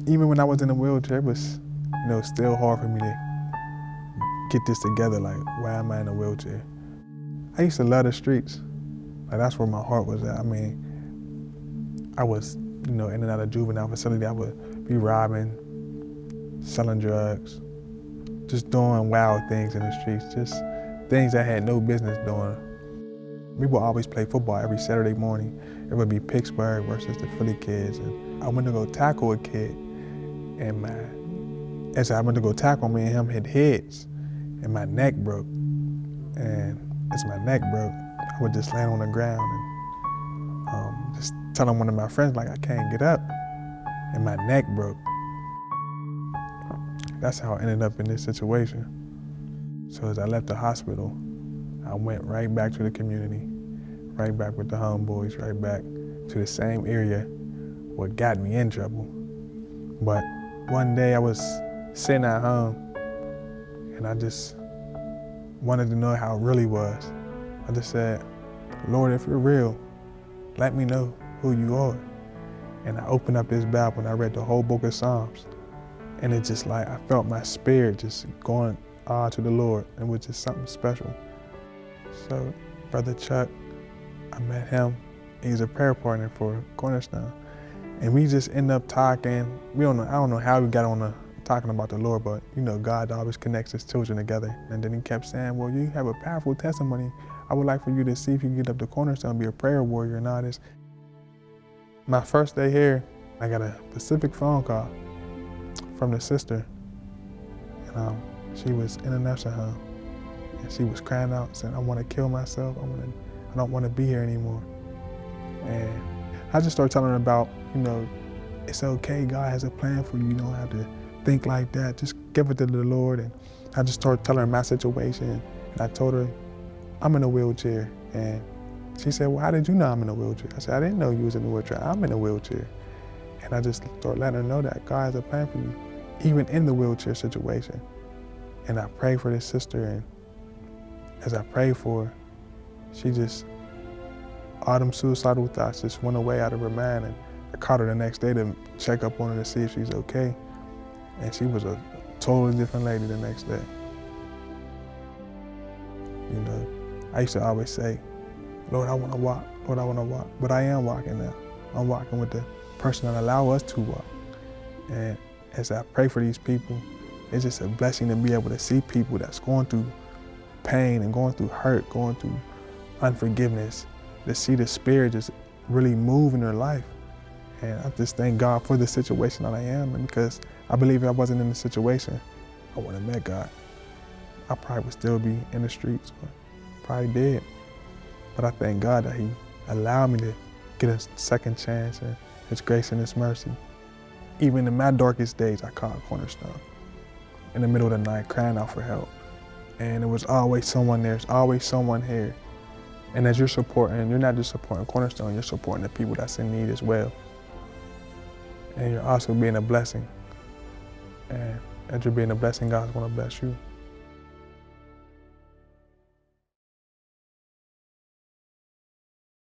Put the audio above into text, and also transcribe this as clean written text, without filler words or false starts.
Even when I was in a wheelchair, it was, still hard for me to get this together. Like, why am I in a wheelchair? I used to love the streets. Like, that's where my heart was at. I mean, I was, in and out of juvenile facility. I would be robbing, selling drugs, just doing wild things in the streets, just things I had no business doing. We would always play football every Saturday morning. It would be Pittsburgh versus the Philly kids. And I went to go tackle a kid, and as I went to go tackle, me and him hit heads, and my neck broke. And as my neck broke, I would just land on the ground and just telling one of my friends, like, I can't get up, and my neck broke. That's how I ended up in this situation. So as I left the hospital, I went right back to the community, right back with the homeboys, right back to the same area what got me in trouble. But one day I was sitting at home and I just wanted to know how it really was. I just said, Lord, if you're real, let me know who you are. And I opened up this Bible and I read the whole book of Psalms. And it just like, I felt my spirit just going to the Lord. It was just something special. So Brother Chuck, I met him. He's a prayer partner for Cornerstone. And we just end up talking. I don't know how we got on talking about the Lord, but God always connects his children together. And then he kept saying, well, you have a powerful testimony. I would like for you to see if you can get up to Cornerstone and be a prayer warrior and all this. My first day here, I got a specific phone call from the sister. And she was in a nursing home. And she was crying out, saying, I want to kill myself. I don't want to be here anymore. And I just started telling her about, it's okay, God has a plan for you. You don't have to think like that. Just give it to the Lord. And I just started telling her my situation. And I told her, I'm in a wheelchair. And she said, well, how did you know I'm in a wheelchair? I said, I didn't know you was in a wheelchair. I'm in a wheelchair. And I just started letting her know that God has a plan for you, even in the wheelchair situation. And I prayed for this sister, and as I prayed for her, she just, all them suicidal thoughts just went away out of her mind. And I called her the next day to check up on her to see if she's okay. And she was a totally different lady the next day. I used to always say, Lord, I want to walk. Lord, I want to walk. But I am walking now. I'm walking with the person that allow us to walk. And as I pray for these people, it's just a blessing to be able to see people that's going through pain and going through hurt, going through unforgiveness, to see the Spirit just really move in their life. And I just thank God for the situation that I am in, because I believe if I wasn't in the situation, I wouldn't have met God. I probably would still be in the streets, or probably dead. But I thank God that he allowed me to get a second chance, and his grace and his mercy. Even in my darkest days, I called Cornerstone in the middle of the night, crying out for help. And there was always someone there, there's always someone here. And as you're supporting, you're not just supporting Cornerstone, you're supporting the people that's in need as well. And you're also being a blessing. And as you're being a blessing, God's gonna bless you.